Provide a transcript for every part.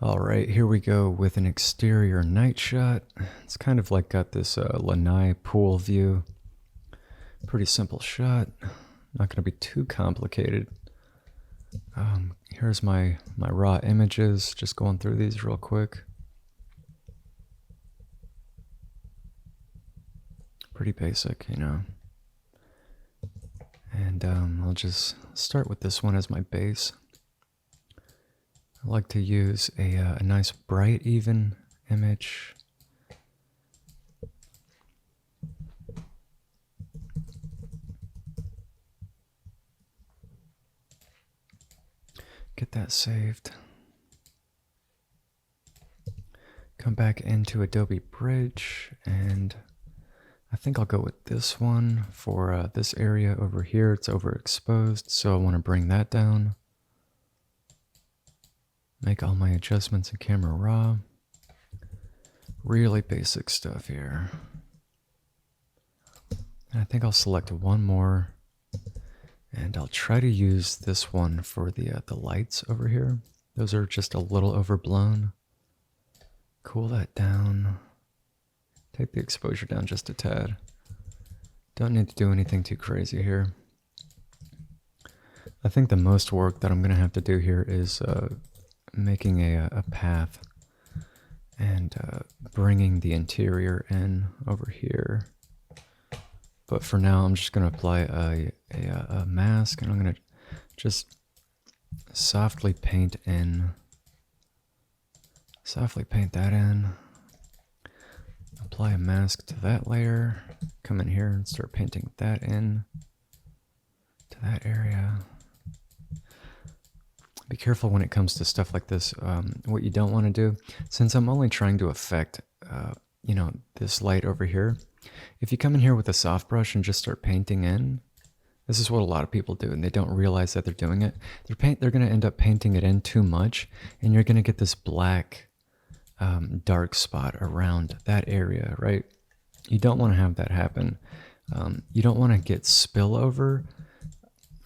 All right, here we go with an exterior night shot. It's kind of like got this lanai pool view. Pretty simple shot. Not going to be too complicated. Here's my raw images. Just going through these real quick. Pretty basic, you know. And I'll just start with this one as my base. I like to use a nice bright, even image. Get that saved. Come back into Adobe Bridge, and I think I'll go with this one for this area over here. It's overexposed, so I want to bring that down. Make all my adjustments in Camera Raw. Really basic stuff here. And I think I'll select one more, and I'll try to use this one for the lights over here. Those are just a little overblown. Cool that down. Take the exposure down just a tad. Don't need to do anything too crazy here. I think the most work that I'm going to have to do here is making a path and bringing the interior in over here. But for now, I'm just going to apply a mask, and I'm going to just softly paint that in. Apply a mask to that layer. Come in here and start painting that in to that area. Be careful when it comes to stuff like this. What you don't want to do, since I'm only trying to affect, this light over here. If you come in here with a soft brush and just start painting in, this is what a lot of people do, and they don't realize that they're doing it. They're going to end up painting it in too much, and you're going to get this black dark spot around that area, right? You don't want to have that happen. You don't want to get spillover.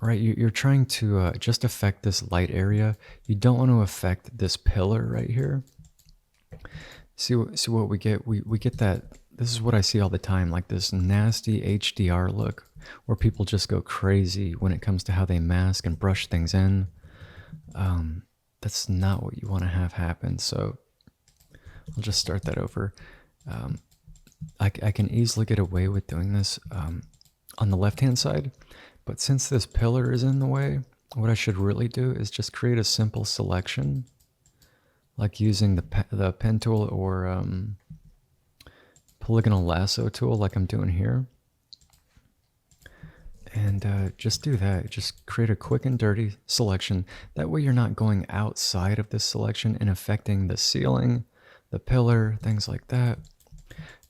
Right, you're trying to just affect this light area. You don't want to affect this pillar right here. See what we get? We get that. This is what I see all the time, like this nasty HDR look, where people just go crazy when it comes to how they mask and brush things in. That's not what you want to have happen. So I'll just start that over. I can easily get away with doing this on the left-hand side. But since this pillar is in the way, what I should really do is just create a simple selection, like using the pen tool or polygonal lasso tool like I'm doing here. And just do that. Just create a quick and dirty selection. That way you're not going outside of this selection and affecting the ceiling, the pillar, things like that.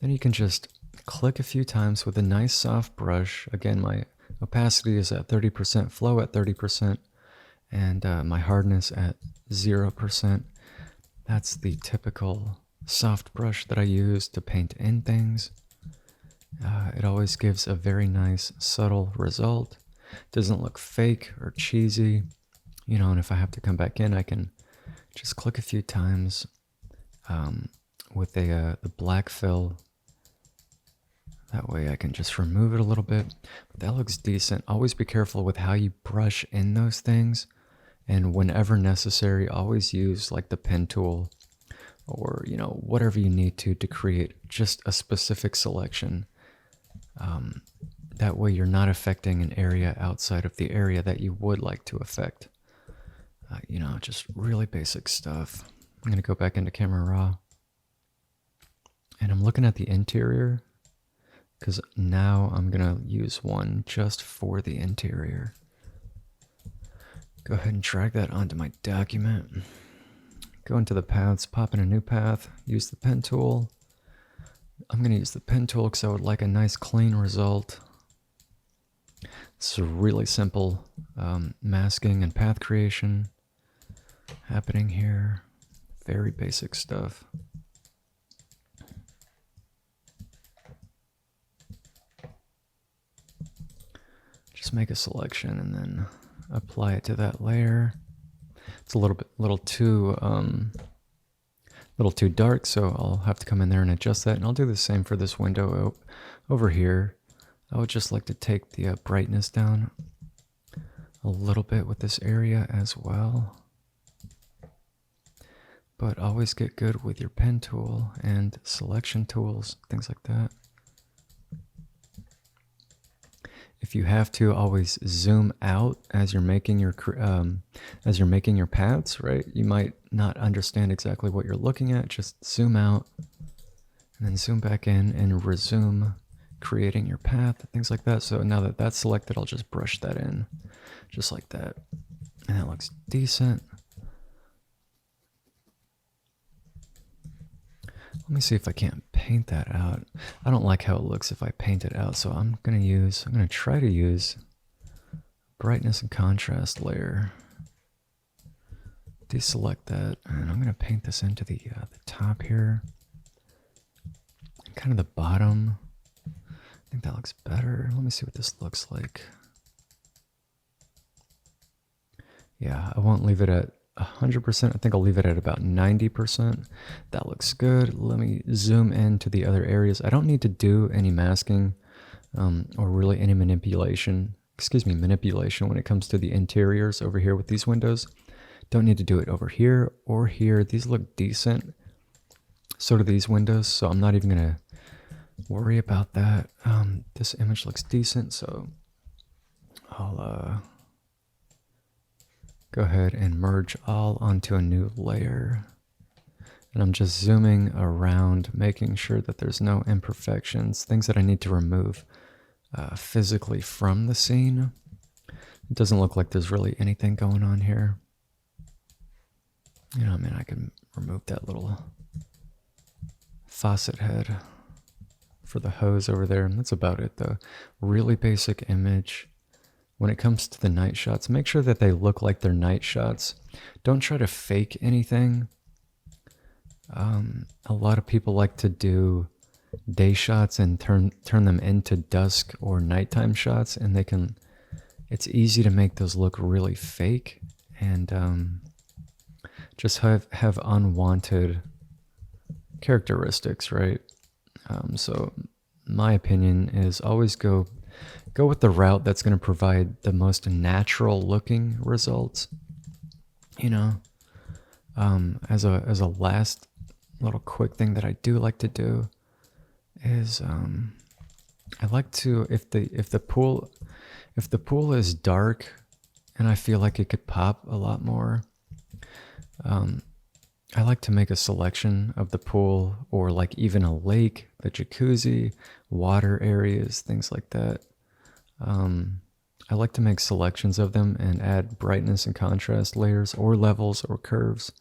Then you can just click a few times with a nice soft brush. Again, my opacity is at 30%, flow at 30%, and my hardness at 0%. That's the typical soft brush that I use to paint in things. It always gives a very nice, subtle result. Doesn't look fake or cheesy. And if I have to come back in, I can just click a few times with the black fill. That way I can just remove it a little bit. But that looks decent. Always be careful with how you brush in those things. And whenever necessary, always use like the pen tool or, whatever you need to create just a specific selection. That way you're not affecting an area outside of the area that you would like to affect. Just really basic stuff. I'm going to go back into Camera Raw. And I'm looking at the interior, because now I'm going to use one just for the interior. Go ahead and drag that onto my document. Go into the paths, pop in a new path, use the pen tool. I'm going to use the pen tool because I would like a nice clean result. This is really simple masking and path creation happening here. Very basic stuff. Just make a selection and then apply it to that layer. It's a little too little too dark, so I'll have to come in there and adjust that. And I'll do the same for this window over here. I would just like to take the brightness down a little bit with this area as well. But always get good with your pen tool and selection tools, things like that. If you have to, always zoom out as you're making your paths, right? You might not understand exactly what you're looking at. Just zoom out and then zoom back in and resume creating your path, things like that. So now that that's selected, I'll just brush that in just like that. And that looks decent. Let me see if I can't paint that out. I don't like how it looks if I paint it out, so I'm gonna try to use brightness and contrast layer. Deselect that, and I'm gonna paint this into the top here, kind of the bottom. I think that looks better. Let me see what this looks like. Yeah, I won't leave it at 100%. I think I'll leave it at about 90%. That looks good. Let me zoom into the other areas. I don't need to do any masking or really any manipulation when it comes to the interiors over here with these windows. Don't need to do it over here or here. These look decent. So do these windows, so I'm not even gonna worry about that. This image looks decent, so I'll go ahead and merge all onto a new layer. And I'm just zooming around, making sure that there's no imperfections, things that I need to remove physically from the scene. It doesn't look like there's really anything going on here. You know, I mean, I can remove that little faucet head for the hose over there. And that's about it, though. Really basic image. When it comes to the night shots, make sure that they look like they're night shots. Don't try to fake anything. A lot of people like to do day shots and turn them into dusk or nighttime shots, and it's easy to make those look really fake and just have unwanted characteristics, right? So my opinion is always go with the route that's going to provide the most natural looking results. You know, as a last little quick thing that I do like to do is I like to, if the pool is dark and I feel like it could pop a lot more, I like to make a selection of the pool or like even a lake, the jacuzzi, water areas, things like that. I like to make selections of them and add brightness and contrast layers or levels or curves,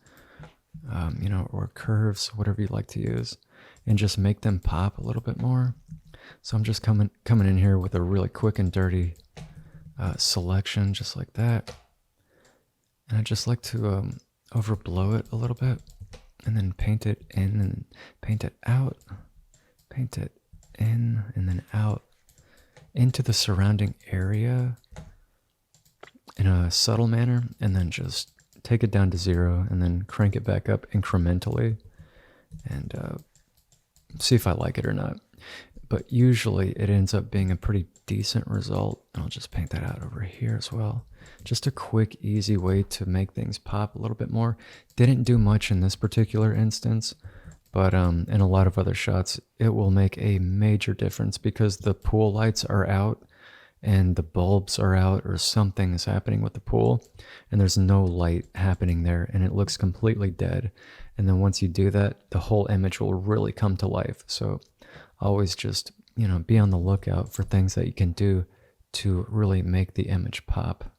or curves, whatever you like to use, and just make them pop a little bit more. So I'm just coming in here with a really quick and dirty selection, just like that. And I just like to overblow it a little bit and then paint it in and paint it out, paint it in and then out into the surrounding area in a subtle manner, and then just take it down to 0 and then crank it back up incrementally and see if I like it or not. But usually it ends up being a pretty decent result. I'll just paint that out over here as well. Just a quick, easy way to make things pop a little bit more. Didn't do much in this particular instance, but in a lot of other shots, it will make a major difference because the pool lights are out and the bulbs are out or something is happening with the pool and there's no light happening there and it looks completely dead. And then once you do that, the whole image will really come to life. So always just, be on the lookout for things that you can do to really make the image pop.